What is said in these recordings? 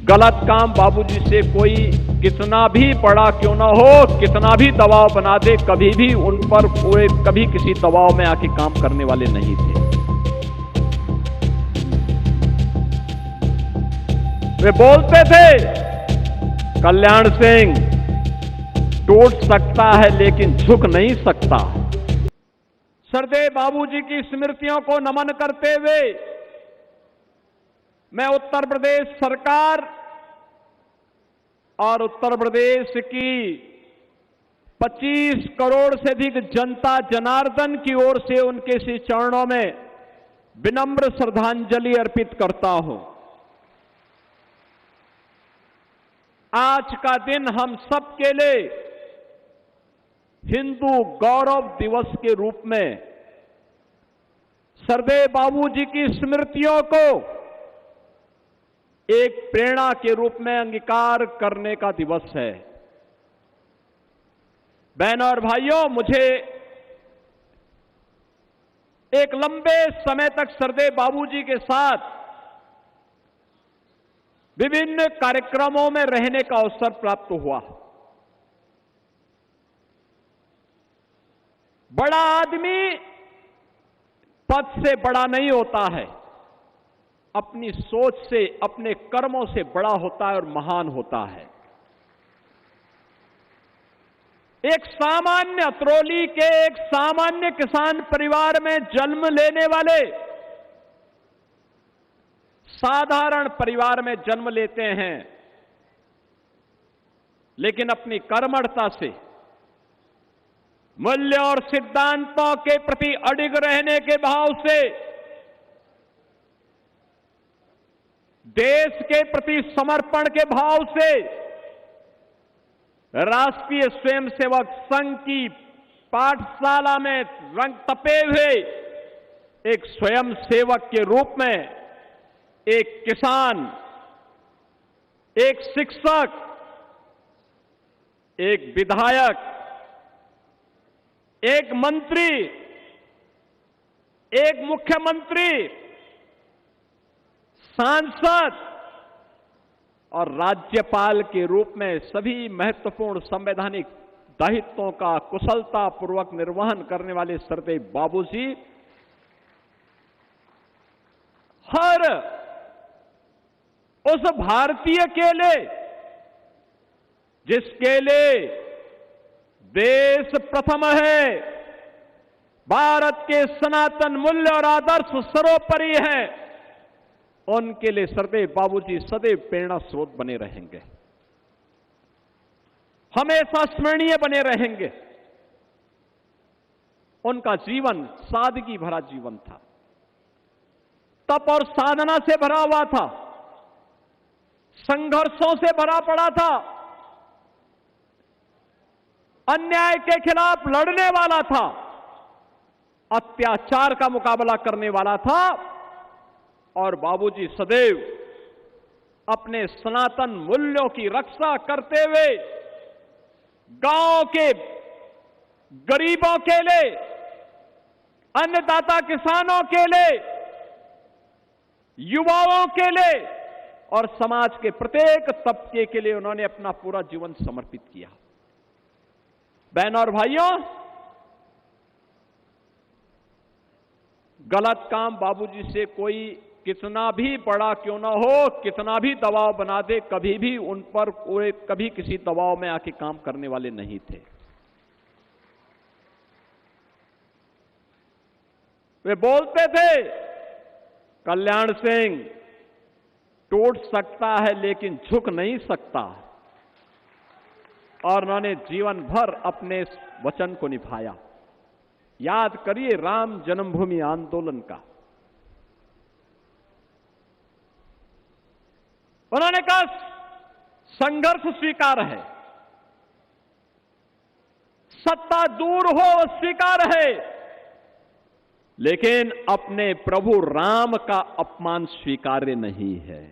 गलत काम बाबूजी से कोई कितना भी बड़ा क्यों ना हो, कितना भी दबाव बना दे, कभी भी उन पर पूरे कभी किसी दबाव में आके काम करने वाले नहीं थे। वे बोलते थे, कल्याण सिंह टूट सकता है लेकिन झुक नहीं सकता। सरदेव बाबूजी की स्मृतियों को नमन करते हुए मैं उत्तर प्रदेश सरकार और उत्तर प्रदेश की 25 करोड़ से अधिक जनता जनार्दन की ओर से उनके श्री चरणों में विनम्र श्रद्धांजलि अर्पित करता हूं। आज का दिन हम सबके लिए हिंदू गौरव दिवस के रूप में सरदेव बाबूजी की स्मृतियों को एक प्रेरणा के रूप में अंगीकार करने का दिवस है। बहनों और भाइयों, मुझे एक लंबे समय तक सरदेव बाबूजी के साथ विभिन्न कार्यक्रमों में रहने का अवसर प्राप्त हुआ। बड़ा आदमी पद से बड़ा नहीं होता है, अपनी सोच से, अपने कर्मों से बड़ा होता है और महान होता है। एक सामान्य अतरौली के एक सामान्य किसान परिवार में जन्म लेने वाले साधारण परिवार में जन्म लेते हैं, लेकिन अपनी कर्मठता से, मूल्य और सिद्धांतों के प्रति अडिग रहने के भाव से, देश के प्रति समर्पण के भाव से राष्ट्रीय स्वयंसेवक संघ की पाठशाला में रंग तपे हुए एक स्वयंसेवक के रूप में, एक किसान, एक शिक्षक, एक विधायक, एक मंत्री, एक मुख्यमंत्री, सांसद और राज्यपाल के रूप में सभी महत्वपूर्ण संवैधानिक दायित्वों का कुशलता पूर्वक निर्वहन करने वाले सरदेव बाबूजी हर उस भारतीय के लिए जिसके लिए देश प्रथम है, भारत के सनातन मूल्य और आदर्श सर्वोपरि है, उनके लिए सरदेव बाबूजी सदैव प्रेरणा स्रोत बने रहेंगे, हमेशा स्मरणीय बने रहेंगे। उनका जीवन सादगी भरा जीवन था, तप और साधना से भरा हुआ था, संघर्षों से भरा पड़ा था, अन्याय के खिलाफ लड़ने वाला था, अत्याचार का मुकाबला करने वाला था। और बाबूजी सदैव अपने सनातन मूल्यों की रक्षा करते हुए गांव के गरीबों के लिए, अन्नदाता किसानों के लिए, युवाओं के लिए और समाज के प्रत्येक तबके के लिए उन्होंने अपना पूरा जीवन समर्पित किया। बहनों और भाइयों, गलत काम बाबूजी से कोई कितना भी बड़ा क्यों ना हो, कितना भी दबाव बना दे, कभी भी उन पर पूरे कभी किसी दबाव में आके काम करने वाले नहीं थे। वे बोलते थे, कल्याण सिंह टूट सकता है लेकिन झुक नहीं सकता, और उन्होंने जीवन भर अपने वचन को निभाया। याद करिए राम जन्मभूमि आंदोलन का। उन्होंने कहा संघर्ष स्वीकार है, सत्ता दूर हो स्वीकार है, लेकिन अपने प्रभु राम का अपमान स्वीकार्य नहीं है,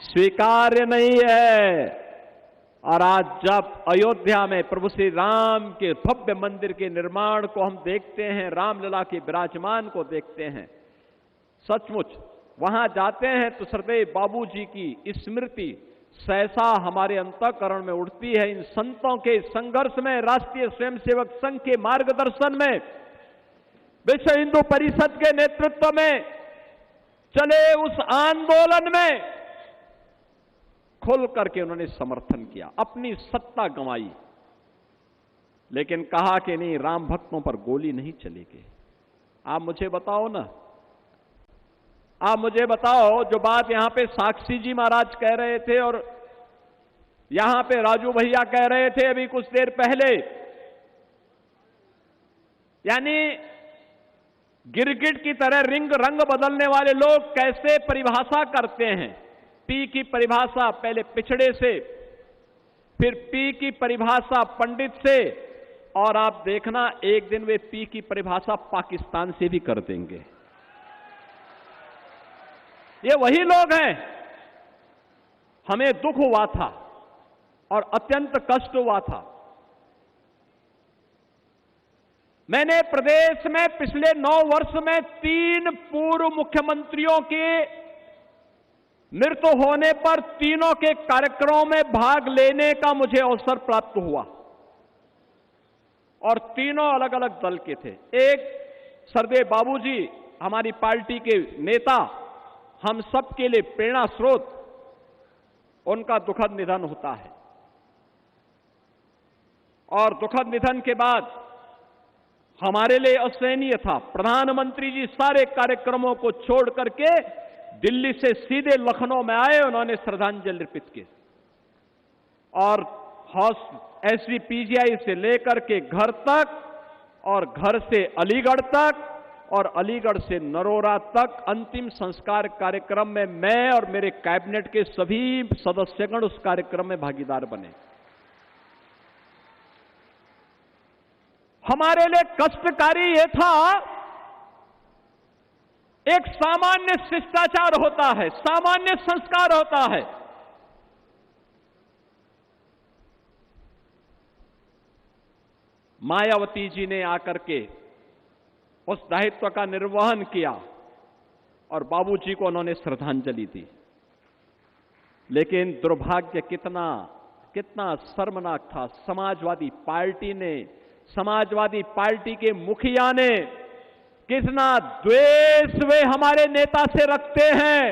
स्वीकार्य नहीं है। और आज जब अयोध्या में प्रभु श्री राम के भव्य मंदिर के निर्माण को हम देखते हैं, रामलला के विराजमान को देखते हैं, सचमुच वहां जाते हैं तो सरदेव बाबूजी की स्मृति सहसा हमारे अंतःकरण में उठती है। इन संतों के संघर्ष में, राष्ट्रीय स्वयंसेवक संघ के मार्गदर्शन में, विश्व हिंदू परिषद के नेतृत्व में चले उस आंदोलन में खुल करके उन्होंने समर्थन किया, अपनी सत्ता गंवाई, लेकिन कहा कि नहीं, राम भक्तों पर गोली नहीं चलेगी। आप मुझे बताओ ना, आप मुझे बताओ, जो बात यहां पे साक्षी जी महाराज कह रहे थे और यहां पे राजू भैया कह रहे थे अभी कुछ देर पहले, यानी गिरगिट की तरह रंग बदलने वाले लोग कैसे परिभाषा करते हैं। पी की परिभाषा पहले पिछड़े से, फिर पी की परिभाषा पंडित से, और आप देखना एक दिन वे पी की परिभाषा पाकिस्तान से भी कर देंगे। ये वही लोग हैं। हमें दुख हुआ था और अत्यंत कष्ट हुआ था। मैंने प्रदेश में पिछले 9 वर्ष में 3 पूर्व मुख्यमंत्रियों के मृत्यु होने पर तीनों के कार्यक्रमों में भाग लेने का मुझे अवसर प्राप्त हुआ, और तीनों अलग अलग दल के थे। एक सरदेव बाबूजी, हमारी पार्टी के नेता, हम सबके लिए प्रेरणा स्रोत, उनका दुखद निधन होता है, और दुखद निधन के बाद हमारे लिए असहनीय था। प्रधानमंत्री जी सारे कार्यक्रमों को छोड़ करके दिल्ली से सीधे लखनऊ में आए, उन्होंने श्रद्धांजलि अर्पित की, और SVPGI से लेकर के घर तक, और घर से अलीगढ़ तक, और अलीगढ़ से नरोरा तक अंतिम संस्कार कार्यक्रम में मैं और मेरे कैबिनेट के सभी सदस्यगण उस कार्यक्रम में भागीदार बने। हमारे लिए कष्टकारी यह था, एक सामान्य शिष्टाचार होता है, सामान्य संस्कार होता है। मायावती जी ने आकर के उस दायित्व का निर्वहन किया और बाबूजी को उन्होंने श्रद्धांजलि दी, लेकिन दुर्भाग्य कितना कितना शर्मनाक था। समाजवादी पार्टी ने, समाजवादी पार्टी के मुखिया ने, कितना द्वेष वे हमारे नेता से रखते हैं,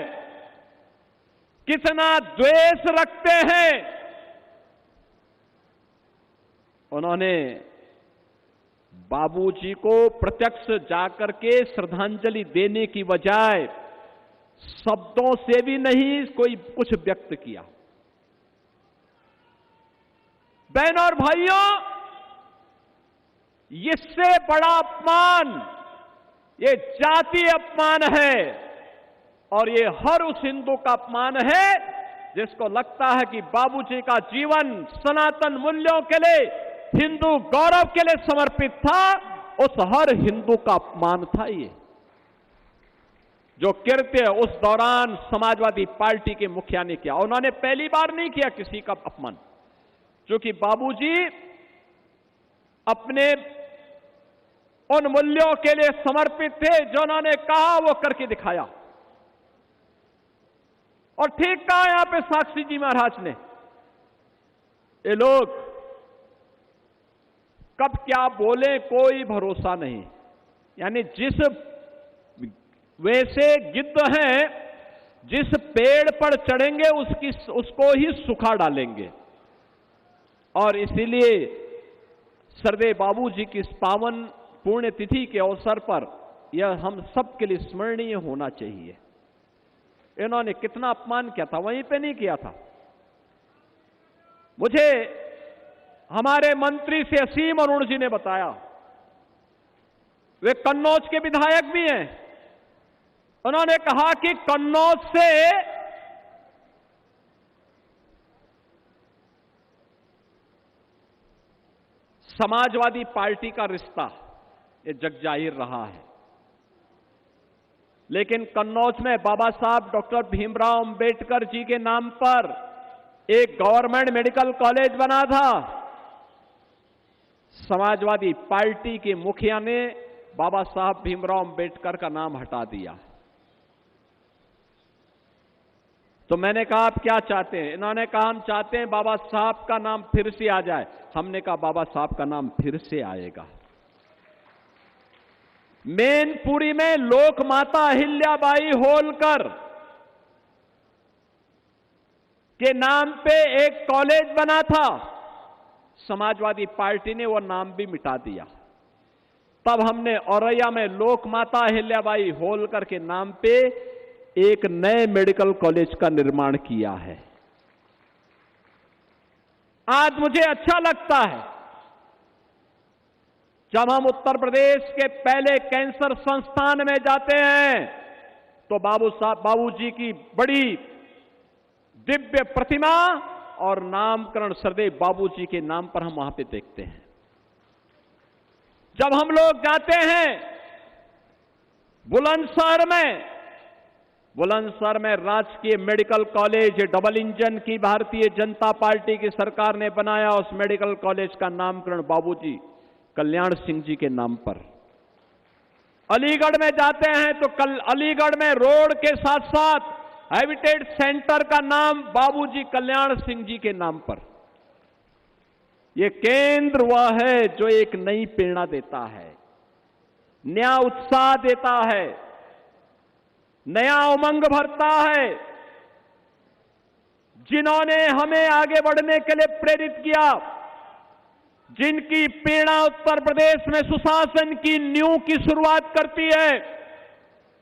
कितना द्वेष रखते हैं। उन्होंने बाबूजी को प्रत्यक्ष जाकर के श्रद्धांजलि देने की बजाय शब्दों से भी नहीं कोई कुछ व्यक्त किया। बहनों और भाइयों, इससे बड़ा अपमान ये जातीय अपमान है, और ये हर उस हिंदू का अपमान है जिसको लगता है कि बाबूजी का जीवन सनातन मूल्यों के लिए, हिंदू गौरव के लिए समर्पित था। उस हर हिंदू का अपमान था ये, जो कृत्य उस दौरान समाजवादी पार्टी के मुखिया ने किया। उन्होंने पहली बार नहीं किया किसी का अपमान, क्योंकि बाबूजी अपने उन मूल्यों के लिए समर्पित थे जो उन्होंने कहा वो करके दिखाया। और ठीक कहा यहां पे साक्षी जी महाराज ने, ये लोग कब क्या बोले कोई भरोसा नहीं। यानी जिस वैसे गिद्ध हैं, जिस पेड़ पर चढ़ेंगे उसको ही सुखा डालेंगे। और इसीलिए सरदेव बाबूजी की इस पावन पुण्यतिथि के अवसर पर यह हम सबके लिए स्मरणीय होना चाहिए। इन्होंने कितना अपमान किया था, वहीं पे नहीं किया था। मुझे हमारे मंत्री से असीम अरुण जी ने बताया, वे कन्नौज के विधायक भी हैं। उन्होंने कहा कि कन्नौज से समाजवादी पार्टी का रिश्ता ये जगजाहिर रहा है, लेकिन कन्नौज में बाबा साहब डॉक्टर भीमराव अंबेडकर जी के नाम पर एक गवर्नमेंट मेडिकल कॉलेज बना था। समाजवादी पार्टी के मुखिया ने बाबा साहब भीमराव अंबेडकर का नाम हटा दिया। तो मैंने कहा आप क्या चाहते हैं? इन्होंने कहा हम चाहते हैं बाबा साहब का नाम फिर से आ जाए। हमने कहा बाबा साहब का नाम फिर से आएगा। मैनपुरी में लोक माता अहिल्याबाई होलकर के नाम पे एक कॉलेज बना था, समाजवादी पार्टी ने वो नाम भी मिटा दिया। तब हमने औरैया में लोक माता अहिल्याबाई होलकर के नाम पे एक नए मेडिकल कॉलेज का निर्माण किया है। आज मुझे अच्छा लगता है जब हम उत्तर प्रदेश के पहले कैंसर संस्थान में जाते हैं तो बाबूजी की बड़ी दिव्य प्रतिमा और नामकरण सदैव बाबूजी के नाम पर हम वहां पे देखते हैं। जब हम लोग जाते हैं बुलंदशहर में राजकीय मेडिकल कॉलेज, डबल इंजन की भारतीय जनता पार्टी की सरकार ने बनाया, उस मेडिकल कॉलेज का नामकरण बाबूजी कल्याण सिंह जी के नाम पर। अलीगढ़ में जाते हैं तो अलीगढ़ में रोड के साथ साथ हैबिटेट सेंटर का नाम बाबूजी कल्याण सिंह जी के नाम पर। यह केंद्र वह है जो एक नई प्रेरणा देता है, नया उत्साह देता है, नया उमंग भरता है। जिन्होंने हमें आगे बढ़ने के लिए प्रेरित किया, जिनकी प्रेरणा उत्तर प्रदेश में सुशासन की नींव की शुरुआत करती है,